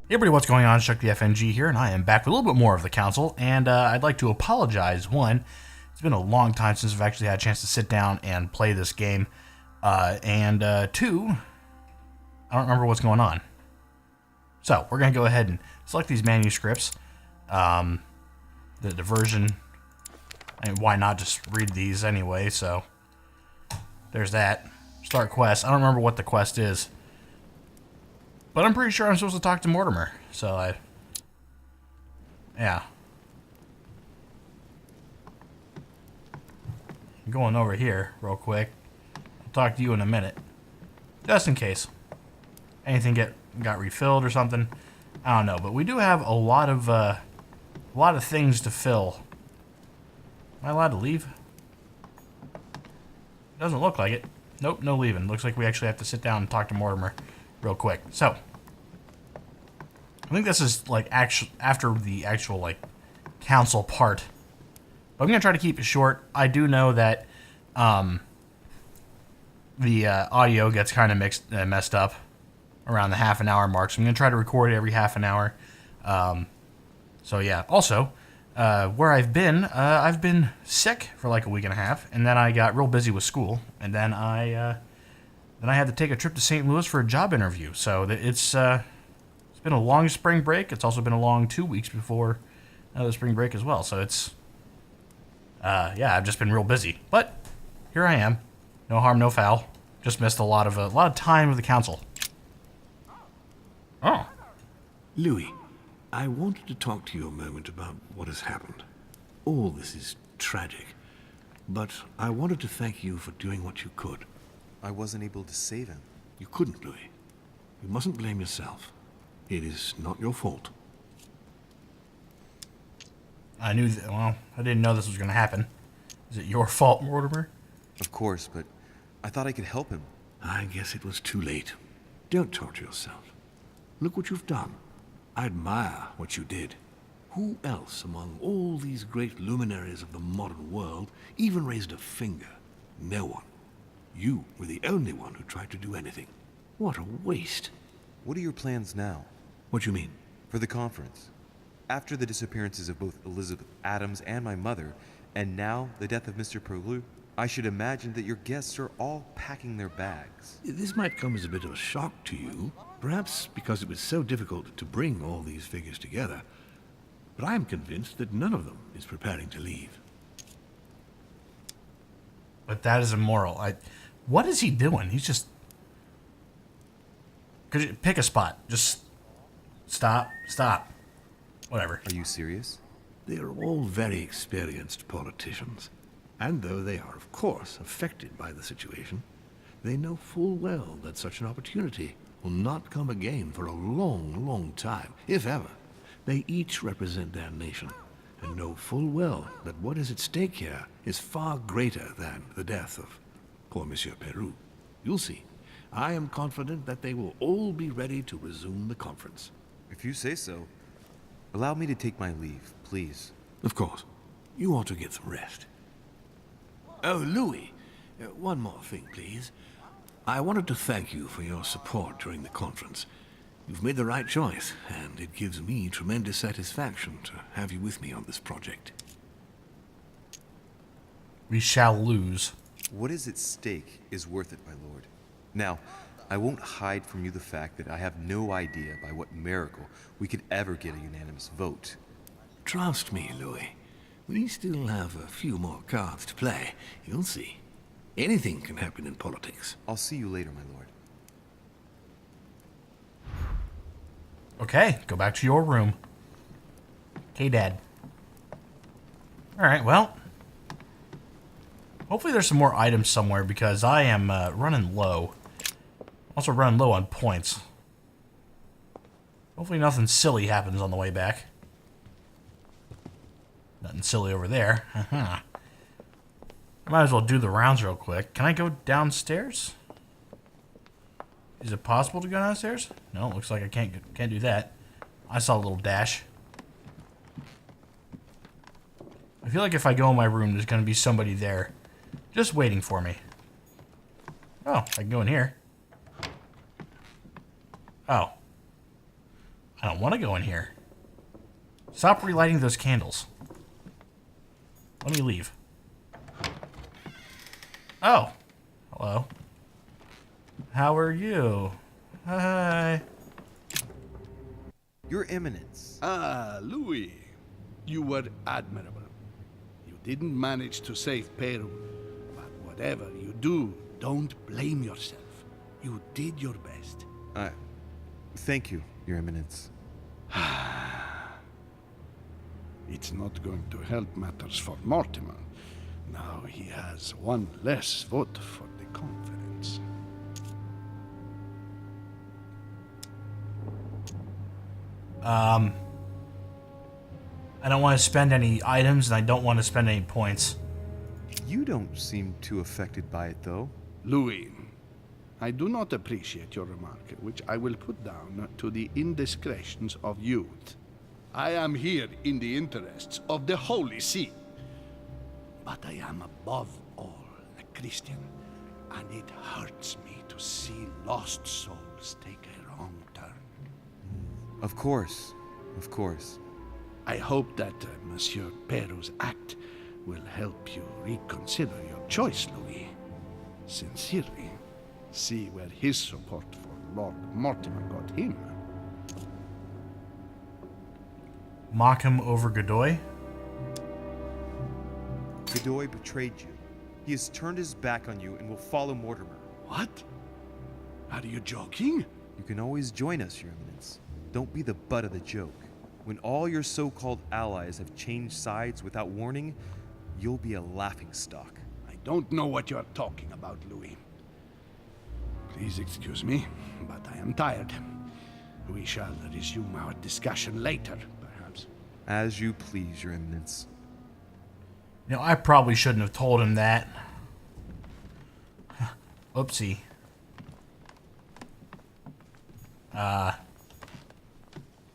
Hey everybody, what's going on? Chuck the FNG here, and I am back with a little bit more of the council, and I'd like to apologize. One, it's been a long time since I've actually had a chance to sit down and play this game, and two, I don't remember what's going on. So, we're going to go ahead and select these manuscripts, the version, and why not just read these anyway, so there's that. Start quest. I don't remember what the quest is. But I'm pretty sure I'm supposed to talk to Mortimer, so yeah. I'm going over here real quick. I'll talk to you in a minute. Just in case. Anything got refilled or something. I don't know, but we do have a lot of things to fill. Am I allowed to leave? Doesn't look like it. Nope, no leaving. Looks like we actually have to sit down and talk to Mortimer real quick. So, I think this is like after the actual like council part. But I'm gonna try to keep it short. I do know that the audio gets kind of messed up around the half an hour mark. So I'm gonna try to record every half an hour. So yeah. Also, where I've been sick for like a week and a half, and then I got real busy with school, and then I had to take a trip to St. Louis for a job interview. So it's been a long spring break. It's also been a long 2 weeks before the spring break as well. So it's, yeah, I've just been real busy. But here I am. No harm, no foul. Just missed a lot of time with the council. Oh. Louis, I wanted to talk to you a moment about what has happened. All this is tragic, but I wanted to thank you for doing what you could. I wasn't able to save him. You couldn't, Louis. You mustn't blame yourself. It is not your fault. I knew that, well, I didn't know this was going to happen. Is it your fault, Mortimer? Of course, but I thought I could help him. I guess it was too late. Don't torture yourself. Look what you've done. I admire what you did. Who else among all these great luminaries of the modern world even raised a finger? No one. You were the only one who tried to do anything. What a waste. What are your plans now? What do you mean? For the conference. After the disappearances of both Elizabeth Adams and my mother, and now the death of Mr. Perlu, I should imagine that your guests are all packing their bags. This might come as a bit of a shock to you, perhaps because it was so difficult to bring all these figures together. But I am convinced that none of them is preparing to leave. But that is immoral. What is he doing? He's just... Could you pick a spot? Just stop. Whatever. Are you serious? They are all very experienced politicians. And though they are, of course, affected by the situation, they know full well that such an opportunity will not come again for a long, long time, if ever. They each represent their nation, and know full well that what is at stake here is far greater than the death of poor Monsieur Peru. You'll see. I am confident that they will all be ready to resume the conference. If you say so. Allow me to take my leave, please. Of course. You ought to get some rest. Oh, Louis, one more thing, please. I wanted to thank you for your support during the conference. You've made the right choice, and it gives me tremendous satisfaction to have you with me on this project. We shall lose. What is at stake is worth it, my lord. Now, I won't hide from you the fact that I have no idea by what miracle we could ever get a unanimous vote. Trust me, Louis. We still have a few more cards to play. You'll see. Anything can happen in politics. I'll see you later, my lord. Okay, go back to your room. Okay, Dad. Alright, well. Hopefully there's some more items somewhere because I am running low. Also running low on points. Hopefully nothing silly happens on the way back. Nothing silly over there. I might as well do the rounds real quick. Can I go downstairs? Is it possible to go downstairs? No, looks like I can't do that. I saw a little dash. I feel like if I go in my room, there's going to be somebody there just waiting for me. Oh, I can go in here. Oh. I don't want to go in here. Stop relighting those candles. Let me leave. Oh. Hello. How are you? Hi. Your Eminence. Ah, Louis. You were admirable. You didn't manage to save Peru. But whatever you do, don't blame yourself. You did your best. Thank you, Your Eminence. It's not going to help matters for Mortimer. Now he has one less vote for the conference. I don't want to spend any items, and I don't want to spend any points. You don't seem too affected by it, though. Louis, I do not appreciate your remark, which I will put down to the indiscretions of youth. I am here in the interests of the Holy See. But I am above all a Christian, and it hurts me to see lost souls take a wrong turn. Of course. Of course. I hope that Monsieur Peru's act will help you reconsider your choice, Louis. Sincerely, see where his support for Lord Mortimer got him. Mock him over Godoy? Godoy betrayed you. He has turned his back on you and will follow Mortimer. What? Are you joking? You can always join us, Your Eminence. Don't be the butt of the joke. When all your so-called allies have changed sides without warning, you'll be a laughingstock. I don't know what you are talking about, Louis. Please excuse me, but I am tired. We shall resume our discussion later, perhaps. As you please, Your Eminence. You know, I probably shouldn't have told him that. Oopsie. Can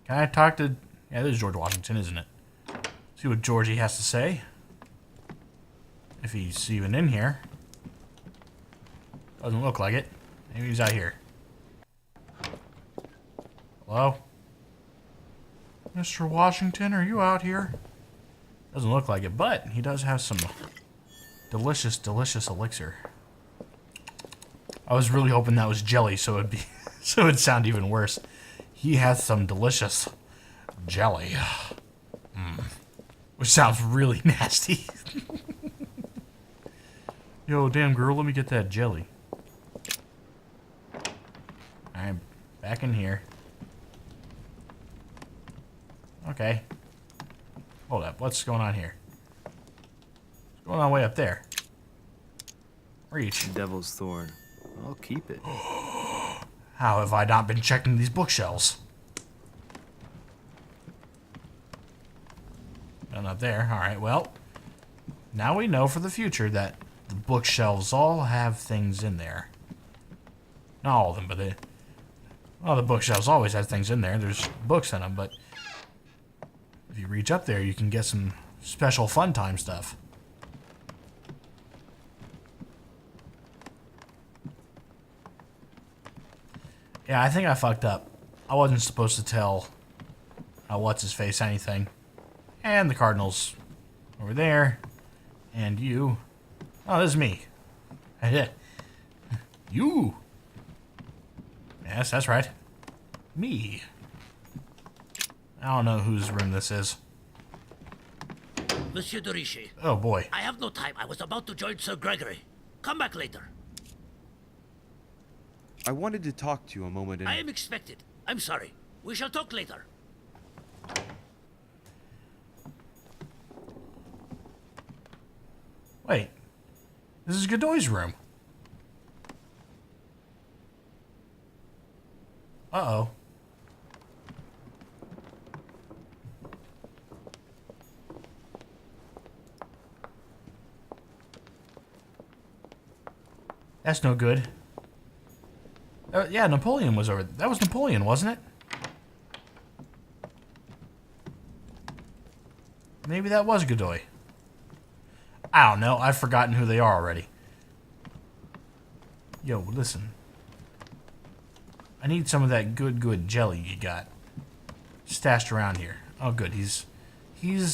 I talk to... Yeah, this is George Washington, isn't it? See what Georgie has to say. If he's even in here. Doesn't look like it. Maybe he's out here. Hello? Mr. Washington, are you out here? Doesn't look like it, but he does have some delicious, delicious elixir. I was really hoping that was jelly, so it'd be so it'd sound even worse. He has some delicious jelly. Which sounds really nasty. Yo, damn girl, let me get that jelly. I'm back in here. Okay. Hold up, what's going on here? What's going on way up there? Reach. Devil's Thorn. I'll keep it. How have I not been checking these bookshelves? None up there. Alright, well. Now we know for the future that the bookshelves all have things in there. Not all of them, but the bookshelves always have things in there. There's books in them, but if you reach up there, you can get some special fun time stuff. Yeah, I think I fucked up. I wasn't supposed to tell what's-his-face anything. And the Cardinals over there. And you. Oh, this is me. You. Yes, that's right. Me. I don't know whose room this is. Monsieur de Richet. Oh, boy. I have no time. I was about to join Sir Gregory. Come back later. I wanted to talk to you a moment and... I am expected. I'm sorry. We shall talk later. Wait. This is Godoy's room. Uh-oh. That's no good. Yeah, Napoleon was over. That was Napoleon, wasn't it? Maybe that was Godoy. I don't know. I've forgotten who they are already. Yo, listen. I need some of that good jelly you got. stashed around here? Oh, good. He's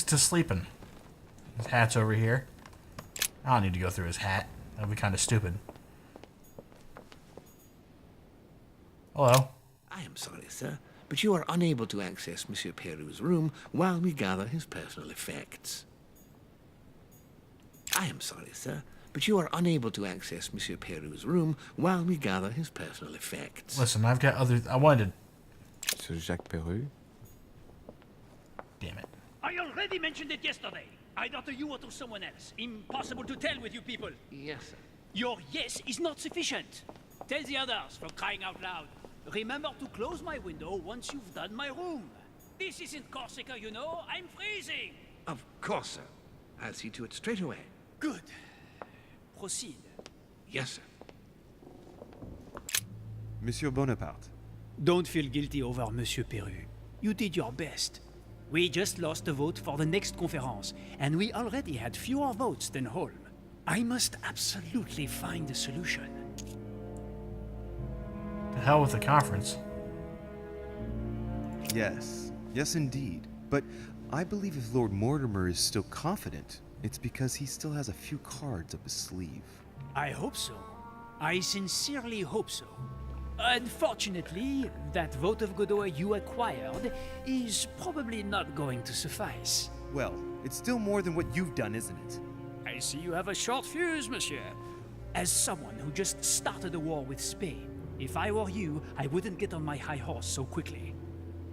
to sleeping. His hat's over here. I don't need to go through his hat. That'd be kind of stupid. Hello. I am sorry, sir, but you are unable to access Monsieur Peru's room while we gather his personal effects. I am sorry, sir, but you are unable to access Monsieur Peru's room while we gather his personal effects. Listen, I've got other... I wanted to... Sir Jacques Peru? Damn it. I already mentioned it yesterday. Either to you or to someone else. Impossible to tell with you people. Yes, sir. Your yes is not sufficient. Tell the others, for crying out loud. Remember to close my window once you've done my room. This isn't Corsica, you know. I'm freezing. Of course, sir. I'll see to it straight away. Good. Proceed. Yes, sir. Monsieur Bonaparte. Don't feel guilty over Monsieur Peru. You did your best. We just lost a vote for the next conference, and we already had fewer votes than Holm. I must absolutely find a solution. The hell with the conference. Yes. Yes, indeed. But I believe if Lord Mortimer is still confident, it's because he still has a few cards up his sleeve. I hope so. I sincerely hope so. Unfortunately, that vote of Godot you acquired is probably not going to suffice. Well, it's still more than what you've done, isn't it? I see you have a short fuse, monsieur. As someone who just started a war with Spain, if I were you, I wouldn't get on my high horse so quickly.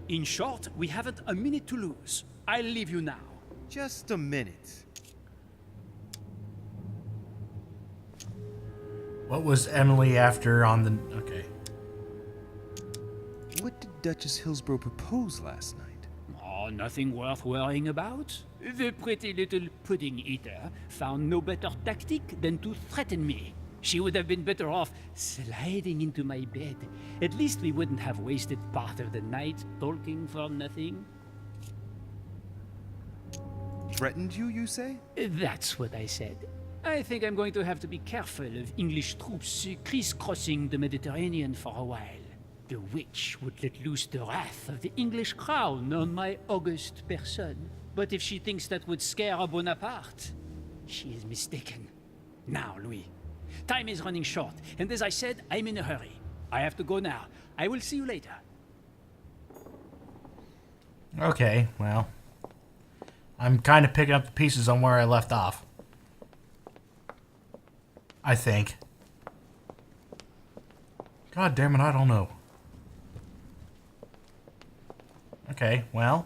In short, we haven't a minute to lose. I'll leave you now. Just a minute. What was Emily after on the... Okay. What did Duchess Hillsborough propose last night? Oh, nothing worth worrying about. The pretty little pudding eater found no better tactic than to threaten me. She would have been better off sliding into my bed. At least we wouldn't have wasted part of the night talking for nothing. Threatened you, you say? That's what I said. I think I'm going to have to be careful of English troops crisscrossing the Mediterranean for a while. The witch would let loose the wrath of the English crown on my august person. But if she thinks that would scare a Bonaparte, she is mistaken. Now, Louis, time is running short, and as I said, I'm in a hurry. I have to go now. I will see you later. Okay, well. I'm kind of picking up the pieces on where I left off. I think. God damn it, I don't know. Okay, well.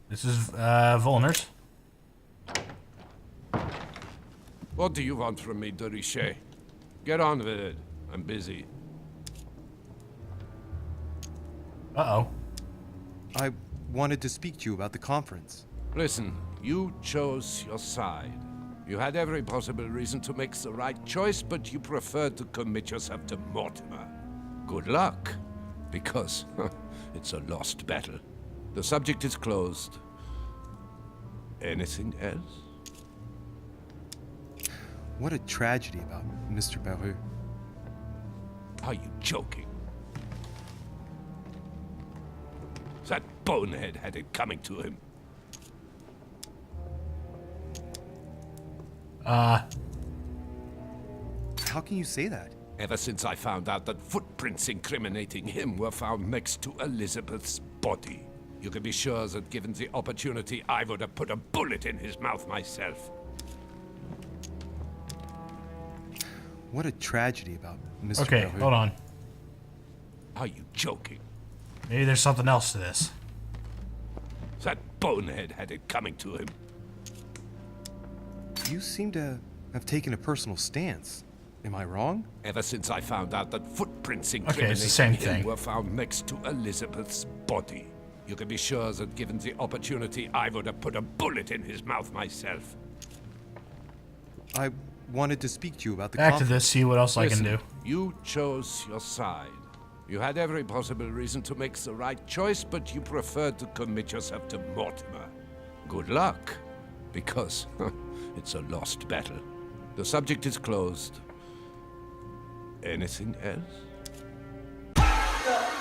This is, Volners. What do you want from me, de Richet? Get on with it. I'm busy. Uh-oh. I wanted to speak to you about the conference. Listen, you chose your side. You had every possible reason to make the right choice, but you preferred to commit yourself to Mortimer. Good luck, because it's a lost battle. The subject is closed. Anything else? What a tragedy about Mr. Peru. Are you joking? That bonehead had it coming to him. How can you say that? Ever since I found out that footprints incriminating him were found next to Elizabeth's body. You can be sure that given the opportunity, I would have put a bullet in his mouth myself. What a tragedy about Mr. Okay, Peru. hold on. Are you joking? Maybe there's something else to this. That bonehead had it coming to him. You seem to have taken a personal stance. Am I wrong? Ever since I found out that footprints Okay, incriminating it's the same him thing. were found next to Elizabeth's body. You can be sure that given the opportunity, I would have put a bullet in his mouth myself. I wanted to speak to you about the Back to conference. this, see what else I can Listen, do. You chose your side. You had every possible reason to make the right choice, but you preferred to commit yourself to Mortimer. Good luck, because it's a lost battle. The subject is closed. Anything else? Stop.